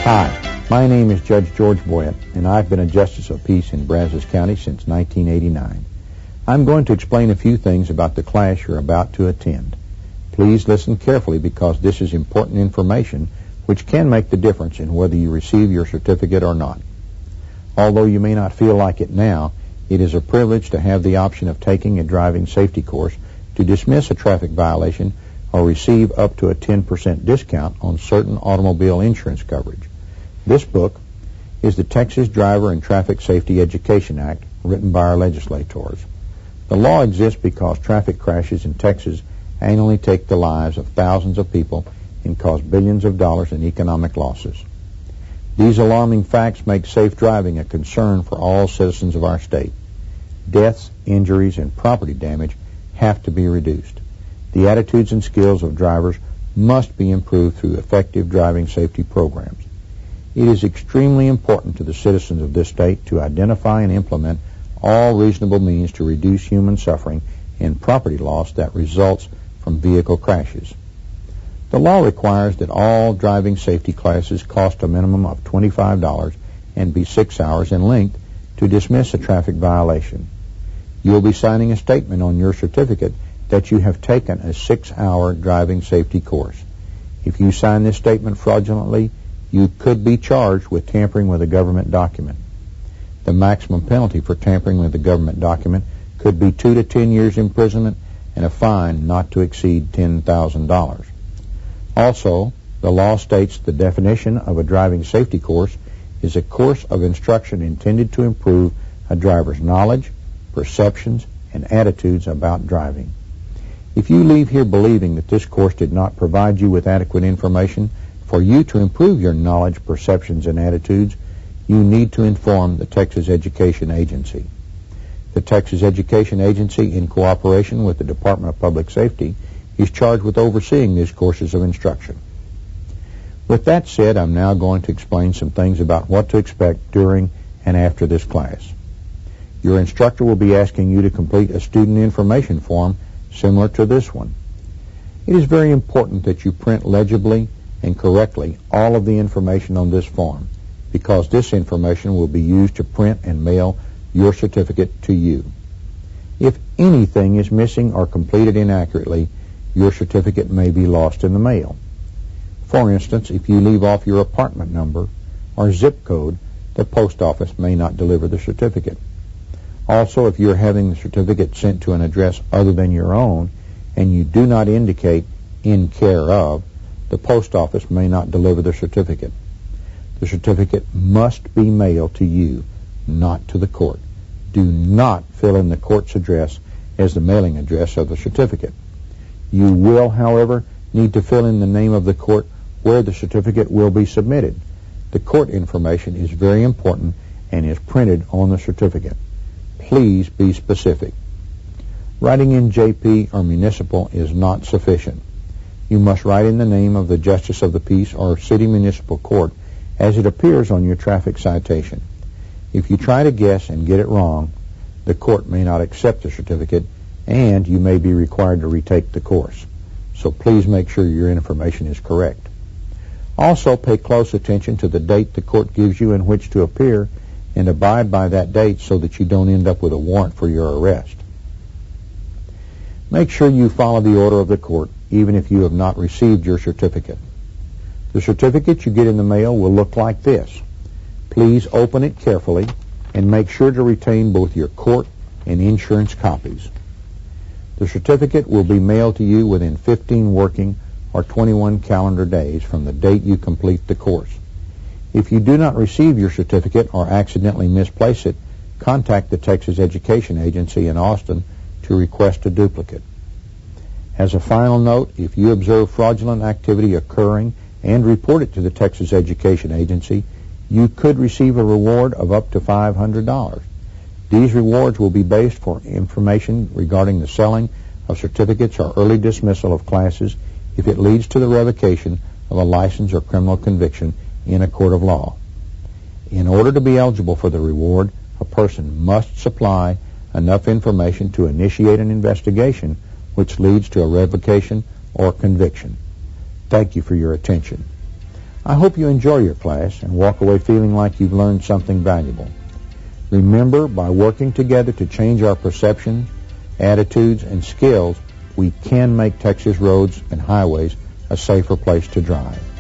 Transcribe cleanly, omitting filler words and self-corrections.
Hi, my name is Judge George Boyett, and I've been a Justice of Peace in Brazos County since 1989. I'm going to explain a few things about the class you're about to attend. Please listen carefully because this is important information which can make the difference in whether you receive your certificate or not. Although you may not feel like it now, it is a privilege to have the option of taking a driving safety course to dismiss a traffic violation or receive up to a 10% discount on certain automobile insurance coverage. This book is the Texas Driver and Traffic Safety Education Act, written by our legislators. The law exists because traffic crashes in Texas annually take the lives of thousands of people and cause billions of dollars in economic losses. These alarming facts make safe driving a concern for all citizens of our state. Deaths, injuries, and property damage have to be reduced. The attitudes and skills of drivers must be improved through effective driving safety programs. It is extremely important to the citizens of this state to identify and implement all reasonable means to reduce human suffering and property loss that results from vehicle crashes. The law requires that all driving safety classes cost a minimum of $25 and be 6 hours in length to dismiss a traffic violation. You'll be signing a statement on your certificate that you have taken a 6-hour driving safety course. If you sign this statement fraudulently, you could be charged with tampering with a government document. The maximum penalty for tampering with a government document could be 2 to 10 years imprisonment and a fine not to exceed $10,000. Also, the law states the definition of a driving safety course is a course of instruction intended to improve a driver's knowledge, perceptions, and attitudes about driving. If you leave here believing that this course did not provide you with adequate information for you to improve your knowledge, perceptions, and attitudes, you need to inform the Texas Education Agency. The Texas Education Agency, in cooperation with the Department of Public Safety, is charged with overseeing these courses of instruction. With that said, I'm now going to explain some things about what to expect during and after this class. Your instructor will be asking you to complete a student information form similar to this one. It is very important that you print legibly and correctly all of the information on this form, because this information will be used to print and mail your certificate to you. If anything is missing or completed inaccurately, your certificate may be lost in the mail. For instance, if you leave off your apartment number or zip code, the post office may not deliver the certificate. Also, if you're having the certificate sent to an address other than your own and you do not indicate "in care of," the post office may not deliver the certificate. The certificate must be mailed to you, not to the court. Do not fill in the court's address as the mailing address of the certificate. You will, however, need to fill in the name of the court where the certificate will be submitted. The court information is very important and is printed on the certificate. Please be specific. Writing in JP or municipal is not sufficient. You must write in the name of the Justice of the Peace or City Municipal Court as it appears on your traffic citation. If you try to guess and get it wrong, the court may not accept the certificate and you may be required to retake the course. So please make sure your information is correct. Also, pay close attention to the date the court gives you in which to appear and abide by that date so that you don't end up with a warrant for your arrest. Make sure you follow the order of the court, even if you have not received your certificate. The certificate you get in the mail will look like this. Please open it carefully and make sure to retain both your court and insurance copies. The certificate will be mailed to you within 15 working or 21 calendar days from the date you complete the course. If you do not receive your certificate or accidentally misplace it, contact the Texas Education Agency in Austin to request a duplicate. As a final note, if you observe fraudulent activity occurring and report it to the Texas Education Agency, you could receive a reward of up to $500. These rewards will be based for information regarding the selling of certificates or early dismissal of classes if it leads to the revocation of a license or criminal conviction in a court of law. In order to be eligible for the reward, a person must supply enough information to initiate an investigation which leads to a revocation or conviction. Thank you for your attention. I hope you enjoy your class and walk away feeling like you've learned something valuable. Remember, by working together to change our perception, attitudes, and skills, we can make Texas roads and highways a safer place to drive.